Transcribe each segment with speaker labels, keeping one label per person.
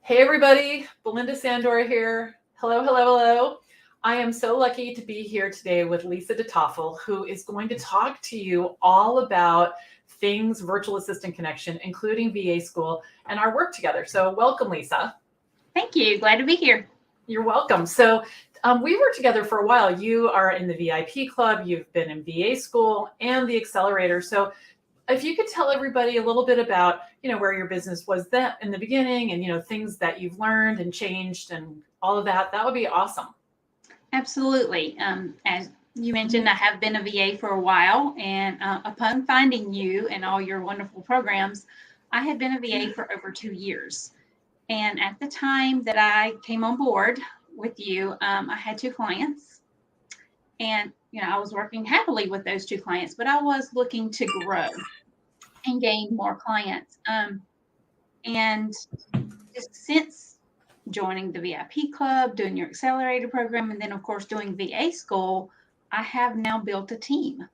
Speaker 1: Hey everybody, Belinda Sandor here. Hello, hello, hello. I am so lucky to be here today with Lisa DeToffol, who is going to talk to you all about things virtual assistant connection, including VA school and our work together. So welcome, Lisa.
Speaker 2: Thank you. Glad to be here.
Speaker 1: You're welcome. So we worked together for a while. You are in the VIP club, you've been in VA school and the accelerator. So if you could tell everybody a little bit about, where your business was then in the beginning and, things that you've learned and changed and all of that, that would be awesome.
Speaker 2: Absolutely. As you mentioned, I have been a VA for a while, and upon finding you and all your wonderful programs, I had been a VA for over 2 years. And at the time that I came on board with you, I had two clients, and I was working happily with those two clients, but I was looking to grow and gain more clients. And just since joining the VIP club, doing your accelerator program, and then of course doing VA school, I have now built a team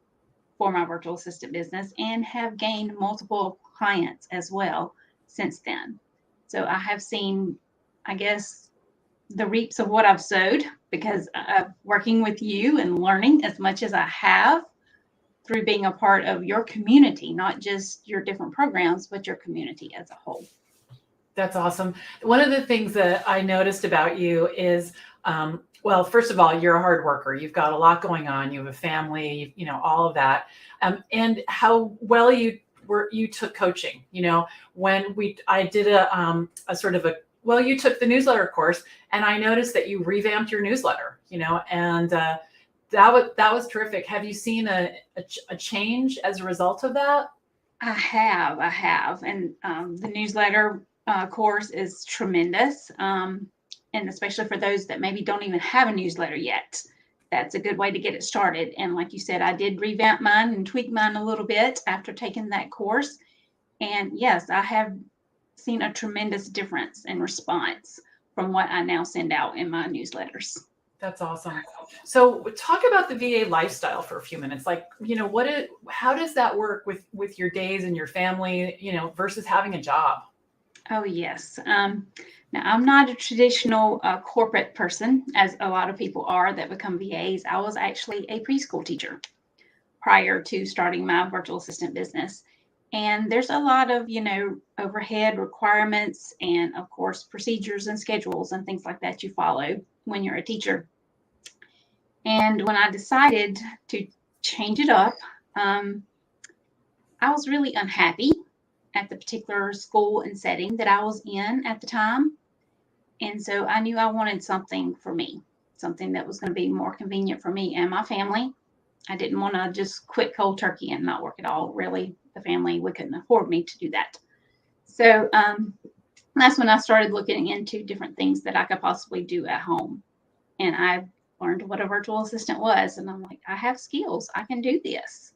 Speaker 2: for my virtual assistant business and have gained multiple clients as well since then. So I have seen, I guess, the reaps of what I've sowed because of working with you and learning as much as I have through being a part of your community, not just your different programs, but your community as a whole.
Speaker 1: That's awesome. One of the things that I noticed about you is, well, first of all, you're a hard worker. You've got a lot going on. You have a family, all of that, and how well you took coaching. When I did a sort of well, you took the newsletter course, and I noticed that you revamped your newsletter. And that was terrific. Have you seen a change as a result of that?
Speaker 2: I have, and the newsletter course is tremendous, and especially for those that maybe don't even have a newsletter yet. That's a good way to get it started. And like you said, I did revamp mine and tweak mine a little bit after taking that course. And yes, I have seen a tremendous difference in response from what I now send out in my newsletters.
Speaker 1: That's awesome. So talk about the VA lifestyle for a few minutes. Like, how does that work with your days and your family, versus having a job?
Speaker 2: Oh, yes. Now, I'm not a traditional corporate person, as a lot of people are that become VAs. I was actually a preschool teacher prior to starting my virtual assistant business. And there's a lot of, overhead requirements and, of course, procedures and schedules and things like that you follow when you're a teacher. And when I decided to change it up, I was really unhappy at the particular school and setting that I was in at the time. And so I knew I wanted something for me, something that was going to be more convenient for me and my family. I didn't want to just quit cold turkey and not work at all. Really, the family, we couldn't afford me to do that. So that's when I started looking into different things that I could possibly do at home. And I learned what a virtual assistant was. And I'm like, I have skills. I can do this.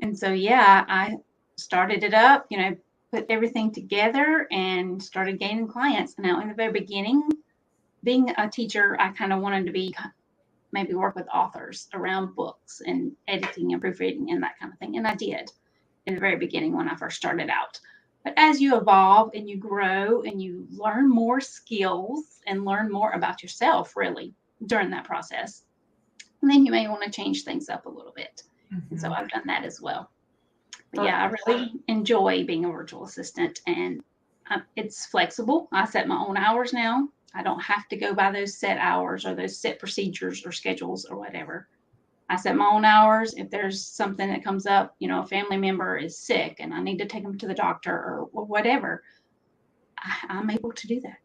Speaker 2: And so, yeah, I started it up, put everything together and started gaining clients. Now, in the very beginning, being a teacher, I kind of wanted to maybe work with authors around books and editing and proofreading and that kind of thing. And I did in the very beginning when I first started out. But as you evolve and you grow and you learn more skills and learn more about yourself, really, during that process, then you may want to change things up a little bit. Mm-hmm. And so I've done that as well. But yeah, I really enjoy being a virtual assistant, and it's flexible. I set my own hours now. I don't have to go by those set hours or those set procedures or schedules or whatever. I set my own hours. If there's something that comes up, a family member is sick and I need to take them to the doctor or whatever, I'm able to do that.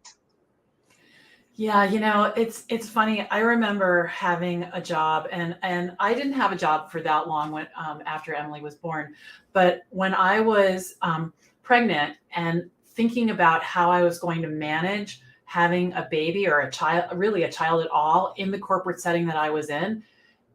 Speaker 1: Yeah, it's funny. I remember having a job, and I didn't have a job for that long when after Emily was born. But when I was pregnant and thinking about how I was going to manage having a baby or a child, really a child at all, in the corporate setting that I was in,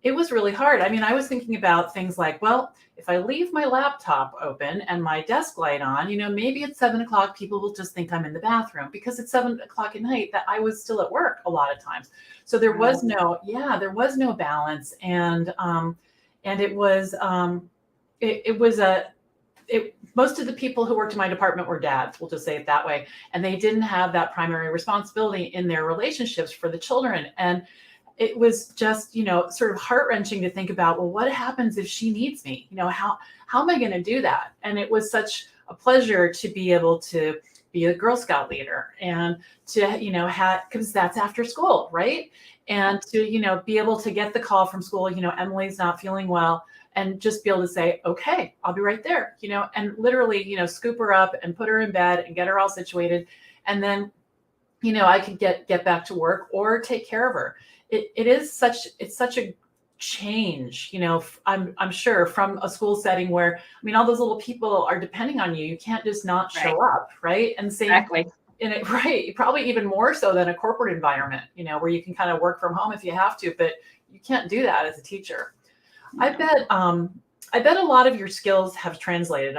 Speaker 1: it was really hard. I mean, I was thinking about things like, well, if I leave my laptop open and my desk light on, maybe at 7 o'clock, people will just think I'm in the bathroom because it's 7 o'clock at night that I was still at work a lot of times. So there was no balance. And it was, most of the people who worked in my department were dads, we'll just say it that way. And they didn't have that primary responsibility in their relationships for the children. And it was just, sort of heart-wrenching to think about, well, what happens if she needs me? How am I going to do that? And it was such a pleasure to be able to be a Girl Scout leader and to, because that's after school, right? And to, be able to get the call from school, Emily's not feeling well, and just be able to say, okay, I'll be right there, and literally, scoop her up and put her in bed and get her all situated. And then, I could get back to work or take care of her. It's such a change, I'm sure, from a school setting where, all those little people are depending on you. You can't just not show up, right? And same
Speaker 2: Exactly.
Speaker 1: right, probably even more so than a corporate environment, where you can kind of work from home if you have to, but you can't do that as a teacher.
Speaker 2: No.
Speaker 1: I bet a lot of your skills have translated.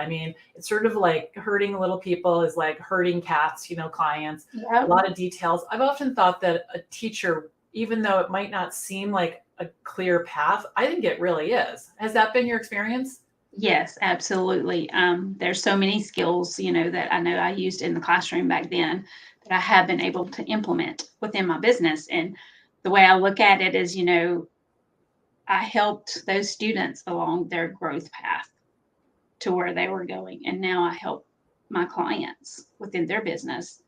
Speaker 1: It's sort of like herding little people is like herding cats, clients, a lot of details. I've often thought that a teacher, even though it might not seem like a clear path, I think it really is. Has that been your experience?
Speaker 2: Yes, absolutely. There's so many skills, that I know I used in the classroom back then that I have been able to implement within my business. And the way I look at it is, I helped those students along their growth path to where they were going. And now I help my clients within their business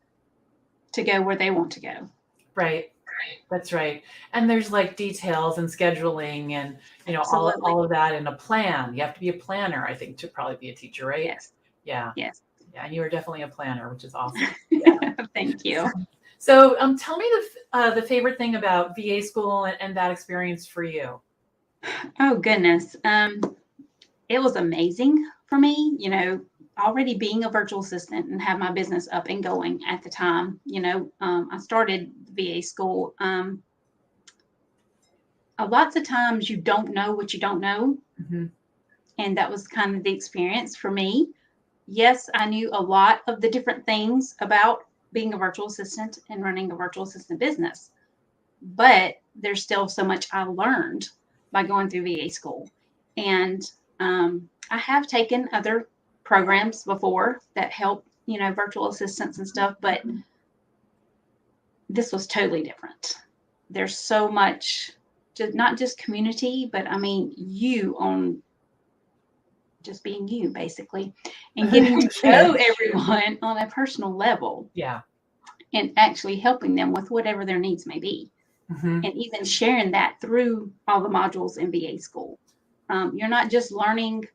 Speaker 2: to go where they want to go.
Speaker 1: Right. That's right. And there's like details and scheduling and, all of that in a plan. You have to be a planner, I think, to probably be a teacher, right?
Speaker 2: Yes.
Speaker 1: Yeah.
Speaker 2: Yes.
Speaker 1: Yeah. And you are definitely a planner, which is awesome.
Speaker 2: Thank you.
Speaker 1: So tell me the favorite thing about VA school and that experience for you.
Speaker 2: Oh, goodness. It was amazing for me, already being a virtual assistant and have my business up and going at the time. I started VA school. Lots of times you don't know what you don't know.
Speaker 1: Mm-hmm.
Speaker 2: And that was kind of the experience for me. Yes, I knew a lot of the different things about being a virtual assistant and running a virtual assistant business, but there's still so much I learned by going through VA school. And I have taken other programs before that help, virtual assistants and stuff, but this was totally different. There's so much, not just community, but you on just being you, basically, and getting to know everyone on a personal level.
Speaker 1: Yeah.
Speaker 2: And actually helping them with whatever their needs may be.
Speaker 1: Mm-hmm.
Speaker 2: And even sharing that through all the modules in VA school. You're not just learning,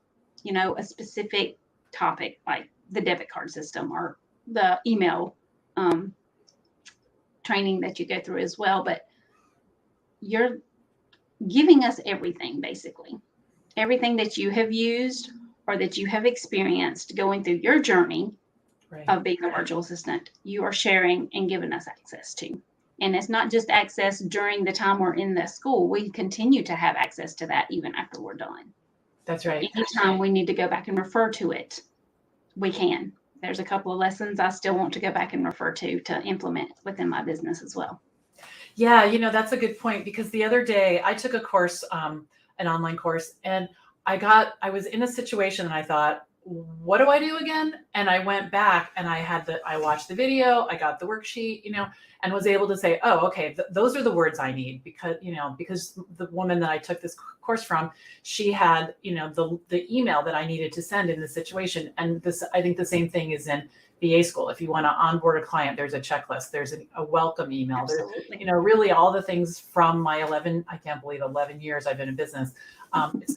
Speaker 2: a specific topic like the debit card system or the email training that you go through as well, but you're giving us everything, basically. Everything that you have used or that you have experienced going through your journey of being a virtual assistant, you are sharing and giving us access to. And it's not just access during the time we're in the school. We continue to have access to that even after we're done.
Speaker 1: That's right.
Speaker 2: Anytime we need to go back and refer to it, we can. There's a couple of lessons I still want to go back and refer to implement within my business as well.
Speaker 1: Yeah, that's a good point, because the other day I took a course, an online course, and I was in a situation and I thought, what do I do again? And I went back and I watched the video, I got the worksheet, and was able to say, oh, okay, those are the words I need, because the woman that I took this course from, she had, the email that I needed to send in this situation. And I think the same thing is in VA school. If you want to onboard a client, there's a checklist, there's a welcome email.
Speaker 2: Absolutely.
Speaker 1: There's, really all the things from my 11 years I've been in business.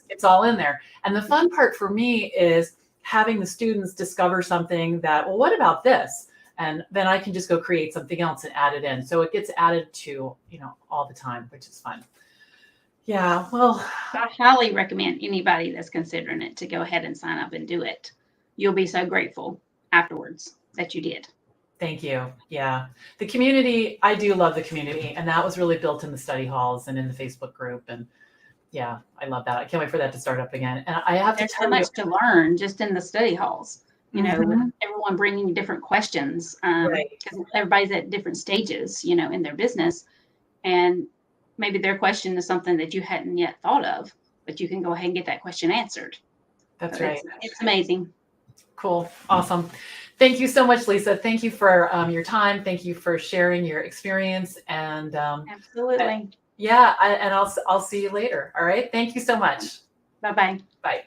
Speaker 1: It's all in there. And the fun part for me is having the students discover something that, well, what about this? And then I can just go create something else and add it in. So it gets added to, all the time, which is fun. Yeah, well,
Speaker 2: I highly recommend anybody that's considering it to go ahead and sign up and do it. You'll be so grateful afterwards that you did.
Speaker 1: Thank you. Yeah. The community, I do love the community. And that was really built in the study halls and in the Facebook group. And yeah, I love that. I can't wait for that to start up again. And I have
Speaker 2: There's
Speaker 1: to tell
Speaker 2: so much to learn just in the study halls, with everyone bringing different questions, because everybody's at different stages, in their business. And maybe their question is something that you hadn't yet thought of, but you can go ahead and get that question answered.
Speaker 1: That's
Speaker 2: So
Speaker 1: right.
Speaker 2: It's amazing.
Speaker 1: Cool. Awesome. Thank you so much, Lisa. Thank you for your time. Thank you for sharing your experience. And
Speaker 2: Absolutely.
Speaker 1: yeah, and I'll see you later. All right. Thank you so much.
Speaker 2: Bye bye.
Speaker 1: Bye.